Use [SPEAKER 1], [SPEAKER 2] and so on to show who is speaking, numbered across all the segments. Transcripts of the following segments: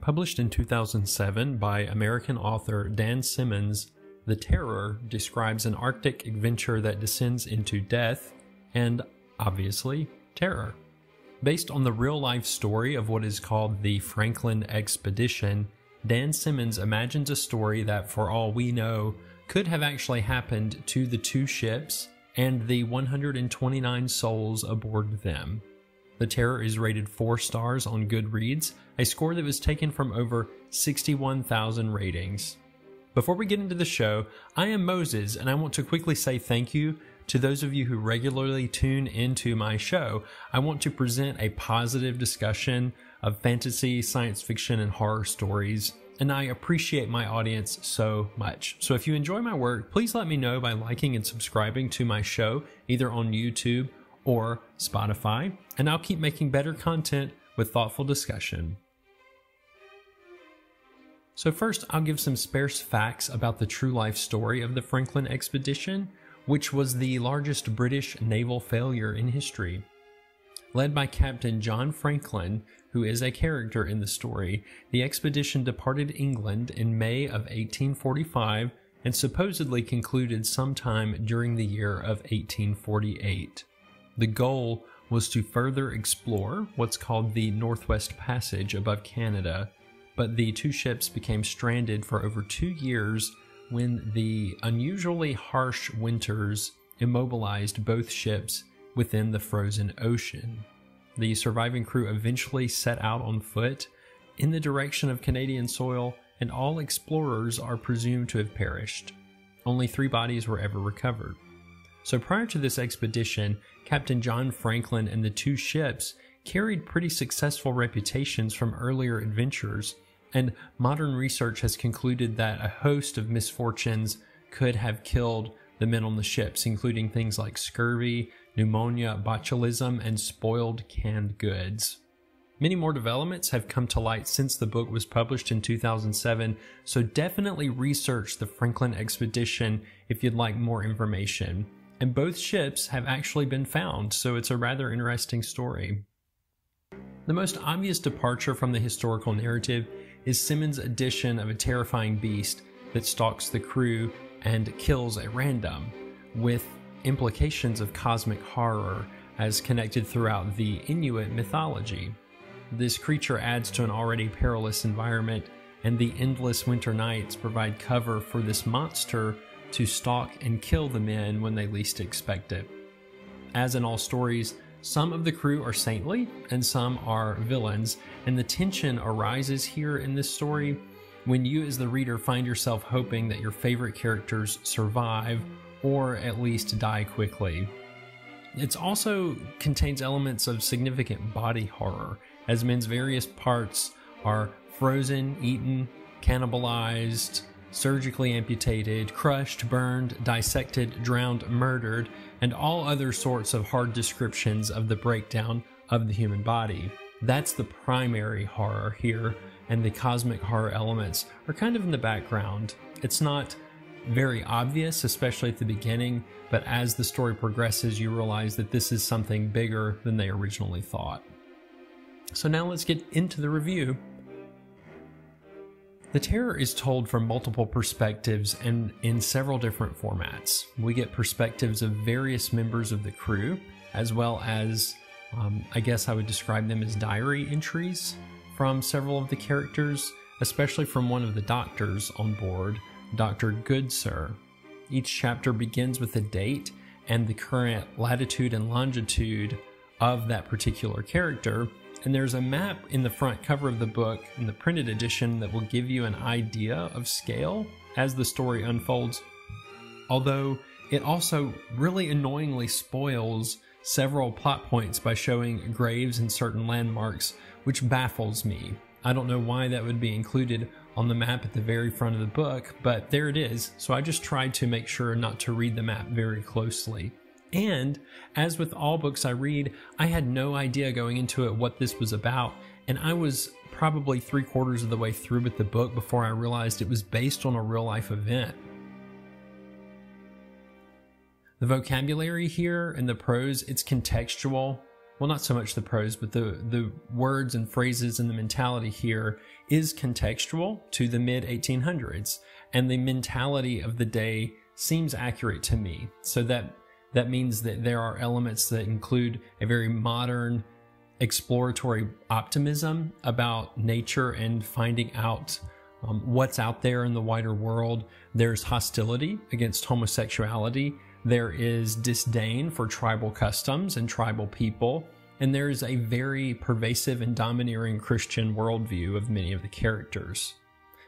[SPEAKER 1] Published in 2007 by American author Dan Simmons, The Terror describes an Arctic adventure that descends into death and, obviously, terror. Based on the real-life story of what is called the Franklin Expedition, Dan Simmons imagines a story that, for all we know, could have actually happened to the two ships and the 129 souls aboard them. The Terror is rated 4 stars on Goodreads, a score that was taken from over 61,000 ratings. Before we get into the show, I am Moses, and I want to quickly say thank you to those of you who regularly tune into my show. I want to present a positive discussion of fantasy, science fiction, and horror stories, and I appreciate my audience so much. So if you enjoy my work, please let me know by liking and subscribing to my show, either on YouTube or Spotify, and I'll keep making better content with thoughtful discussion. So first, I'll give some sparse facts about the true life story of the Franklin Expedition, which was the largest British naval failure in history. Led by Captain John Franklin, who is a character in the story, the expedition departed England in May of 1845 and supposedly concluded sometime during the year of 1848. The goal was to further explore what's called the Northwest Passage above Canada, but the two ships became stranded for over 2 years when the unusually harsh winters immobilized both ships within the frozen ocean. The surviving crew eventually set out on foot in the direction of Canadian soil, and all explorers are presumed to have perished. Only 3 bodies were ever recovered. So prior to this expedition, Captain John Franklin and the two ships carried pretty successful reputations from earlier adventures, and modern research has concluded that a host of misfortunes could have killed the men on the ships, including things like scurvy, pneumonia, botulism, and spoiled canned goods. Many more developments have come to light since the book was published in 2007, so definitely research the Franklin Expedition if you'd like more information. And both ships have actually been found, so it's a rather interesting story. The most obvious departure from the historical narrative is Simmons' addition of a terrifying beast that stalks the crew and kills at random, with implications of cosmic horror as connected throughout the Inuit mythology. This creature adds to an already perilous environment, and the endless winter nights provide cover for this monster to stalk and kill the men when they least expect it. As in all stories, some of the crew are saintly and some are villains, and the tension arises here in this story when you as the reader find yourself hoping that your favorite characters survive or at least die quickly. It also contains elements of significant body horror, as men's various parts are frozen, eaten, cannibalized, surgically amputated, crushed, burned, dissected, drowned, murdered, and all other sorts of hard descriptions of the breakdown of the human body. That's the primary horror here, and the cosmic horror elements are kind of in the background. It's not very obvious, especially at the beginning, but as the story progresses, you realize that this is something bigger than they originally thought. So now let's get into the review. The Terror is told from multiple perspectives and in several different formats. We get perspectives of various members of the crew, as well as, I guess I would describe them as diary entries from several of the characters, especially from one of the doctors on board, Dr. Goodsir. Each chapter begins with a date and the current latitude and longitude of that particular character, and there's a map in the front cover of the book in the printed edition that will give you an idea of scale as the story unfolds, although it also really annoyingly spoils several plot points by showing graves and certain landmarks, which baffles me. I don't know why that would be included on the map at the very front of the book, but there it is, so I just tried to make sure not to read the map very closely. And, as with all books I read, I had no idea going into it what this was about, and I was probably 3/4 of the way through with the book before I realized it was based on a real-life event. The vocabulary here and the prose, it's contextual. well, not so much the prose, but the words and phrases and the mentality here is contextual to the mid-1800s, and the mentality of the day seems accurate to me. So that means that there are elements that include a very modern exploratory optimism about nature and finding out what's out there in the wider world. There's hostility against homosexuality. There is disdain for tribal customs and tribal people. And there is a very pervasive and domineering Christian worldview of many of the characters.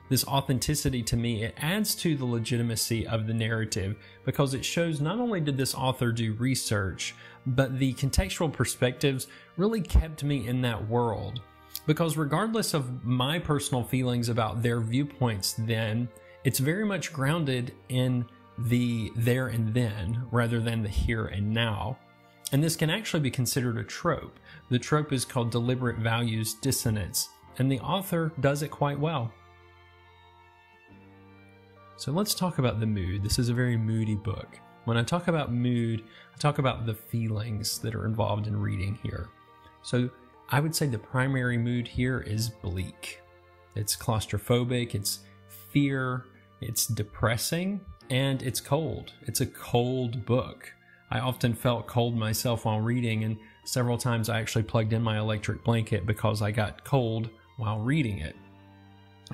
[SPEAKER 1] This authenticity, to me, it adds to the legitimacy of the narrative because it shows not only did this author do research, but the contextual perspectives really kept me in that world. Because regardless of my personal feelings about their viewpoints then, it's very much grounded in the there and then rather than the here and now. And this can actually be considered a trope. The trope is called deliberate values dissonance, and the author does it quite well. So let's talk about the mood. This is a very moody book. When I talk about mood, I talk about the feelings that are involved in reading here. So I would say the primary mood here is bleak. It's claustrophobic, it's fear, it's depressing, and it's cold. It's a cold book. I often felt cold myself while reading, and several times I actually plugged in my electric blanket because I got cold while reading it.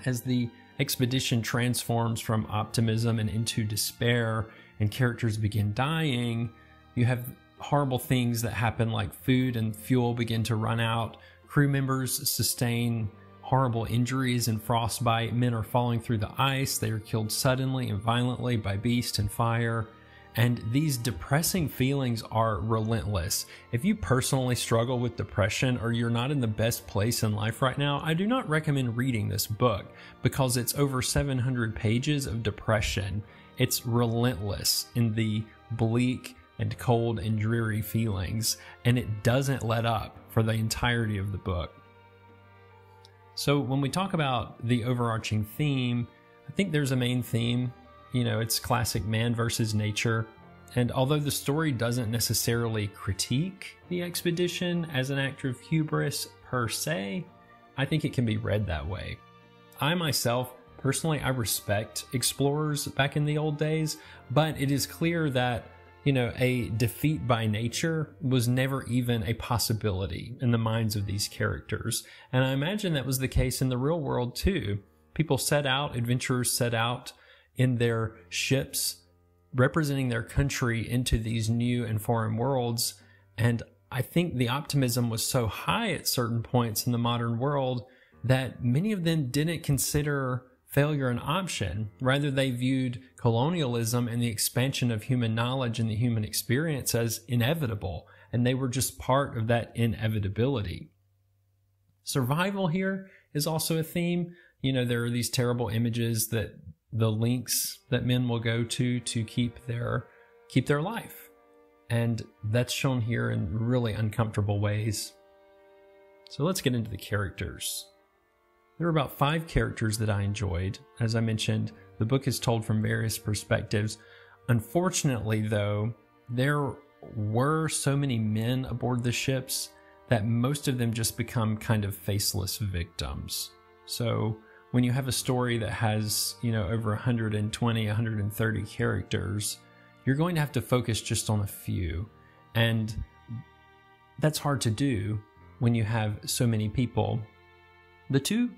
[SPEAKER 1] As the expedition transforms from optimism and into despair, and characters begin dying, you have horrible things that happen like food and fuel begin to run out, crew members sustain horrible injuries and frostbite, men are falling through the ice, they are killed suddenly and violently by beast and fire. And these depressing feelings are relentless. If you personally struggle with depression or you're not in the best place in life right now, I do not recommend reading this book because it's over 700 pages of depression. It's relentless in the bleak and cold and dreary feelings, and it doesn't let up for the entirety of the book. So when we talk about the overarching theme, I think there's a main theme. You know, it's classic man versus nature. And although the story doesn't necessarily critique the expedition as an act of hubris per se, I think it can be read that way. I myself, personally, I respect explorers back in the old days, but it is clear that, you know, a defeat by nature was never even a possibility in the minds of these characters. And I imagine that was the case in the real world too. People set out, adventurers set out in their ships, representing their country into these new and foreign worlds. And I think the optimism was so high at certain points in the modern world that many of them didn't consider failure an option. Rather, they viewed colonialism and the expansion of human knowledge and the human experience as inevitable, and they were just part of that inevitability. Survival here is also a theme. You know, there are these terrible images that the lengths that men will go to keep their life. And that's shown here in really uncomfortable ways. So let's get into the characters. There are about 5 characters that I enjoyed. As I mentioned, the book is told from various perspectives. Unfortunately, though, there were so many men aboard the ships that most of them just become kind of faceless victims. So when you have a story that has, you know, over 120, 130 characters, you're going to have to focus just on a few. And that's hard to do when you have so many people. The 2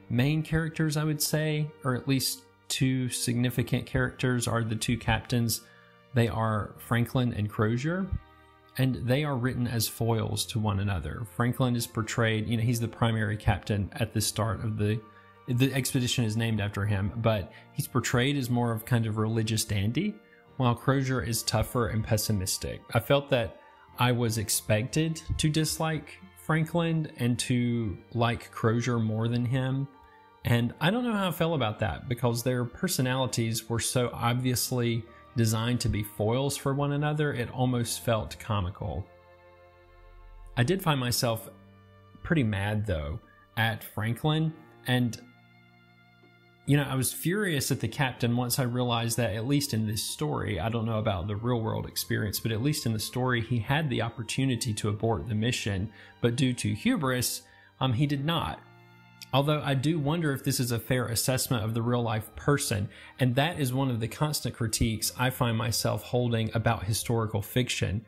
[SPEAKER 1] main characters, I would say, or at least 2 significant characters, are the 2 captains. They are Franklin and Crozier, and they are written as foils to one another. Franklin is portrayed, you know, he's the primary captain at the start of the expedition is named after him, but he's portrayed as more of kind of religious dandy, while Crozier is tougher and pessimistic. I felt that I was expected to dislike Franklin and to like Crozier more than him, and I don't know how I felt about that because their personalities were so obviously designed to be foils for one another, it almost felt comical. I did find myself pretty mad, though, at Franklin, and I was furious at the captain once I realized that, at least in this story, I don't know about the real world experience, but at least in the story, he had the opportunity to abort the mission, but due to hubris, he did not. Although I do wonder if this is a fair assessment of the real life person, and that is one of the constant critiques I find myself holding about historical fiction.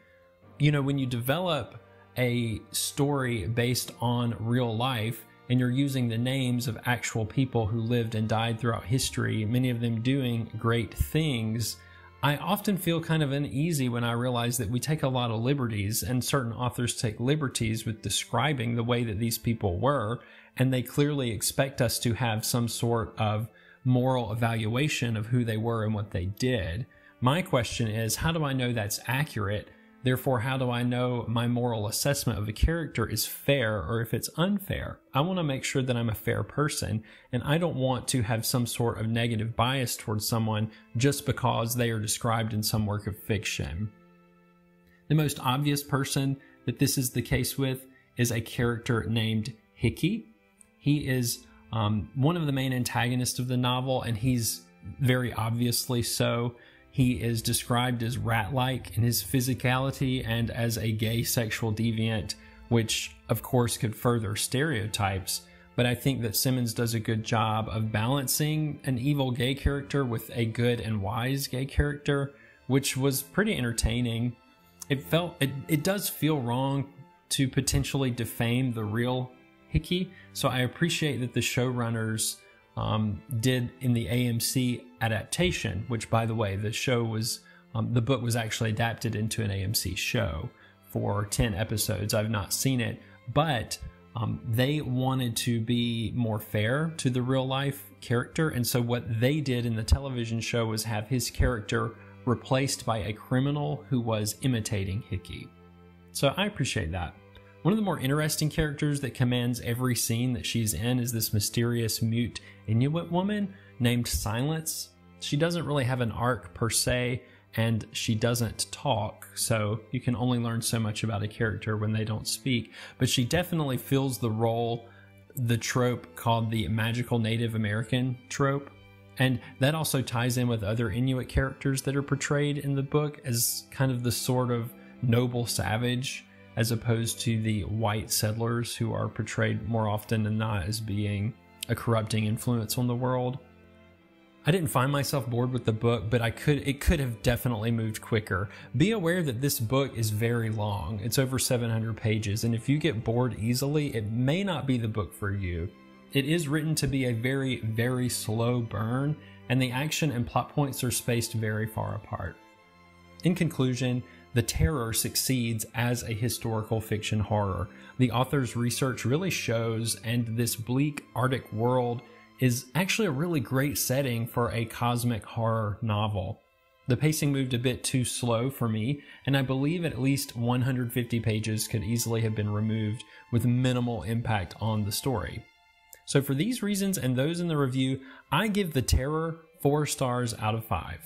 [SPEAKER 1] When you develop a story based on real life, and you're using the names of actual people who lived and died throughout history, many of them doing great things, I often feel kind of uneasy when I realize that we take a lot of liberties, and certain authors take liberties with describing the way that these people were, and they clearly expect us to have some sort of moral evaluation of who they were and what they did. My question is, how do I know that's accurate? Therefore, how do I know my moral assessment of a character is fair or if it's unfair? I want to make sure that I'm a fair person, and I don't want to have some sort of negative bias towards someone just because they are described in some work of fiction. The most obvious person that this is the case with is a character named Hickey. He is one of the main antagonists of the novel, and he's very obviously so. He is described as rat-like in his physicality and as a gay sexual deviant, which of course could further stereotypes, but I think that Simmons does a good job of balancing an evil gay character with a good and wise gay character, which was pretty entertaining. It does feel wrong to potentially defame the real Hickey, so I appreciate that the showrunners did in the AMC adaptation, which, by the way, the book was actually adapted into an AMC show for 10 episodes. I've not seen it, but they wanted to be more fair to the real life character, and so what they did in the television show was have his character replaced by a criminal who was imitating Hickey. So I appreciate that. One of the more interesting characters that commands every scene that she's in is this mysterious mute Inuit woman named Silence. She doesn't really have an arc per se, and she doesn't talk, so you can only learn so much about a character when they don't speak, but she definitely fills the role, the trope called the magical Native American trope, and that also ties in with other Inuit characters that are portrayed in the book as kind of the sort of noble savage, as opposed to the white settlers who are portrayed more often than not as being a corrupting influence on the world. I didn't find myself bored with the book, but it could have definitely moved quicker. Be aware that this book is very long. It's over 700 pages, and if you get bored easily, it may not be the book for you. It is written to be a very, very slow burn, and the action and plot points are spaced very far apart. In conclusion, The Terror succeeds as a historical fiction horror. The author's research really shows, and this bleak Arctic world is actually a really great setting for a cosmic horror novel. The pacing moved a bit too slow for me, and I believe at least 150 pages could easily have been removed with minimal impact on the story. So for these reasons and those in the review, I give The Terror 4 stars out of 5.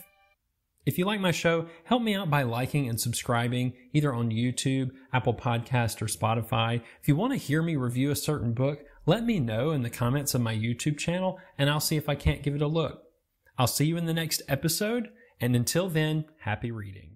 [SPEAKER 1] If you like my show, help me out by liking and subscribing either on YouTube, Apple Podcast, or Spotify. If you want to hear me review a certain book, let me know in the comments of my YouTube channel, and I'll see if I can't give it a look. I'll see you in the next episode, and until then, happy reading.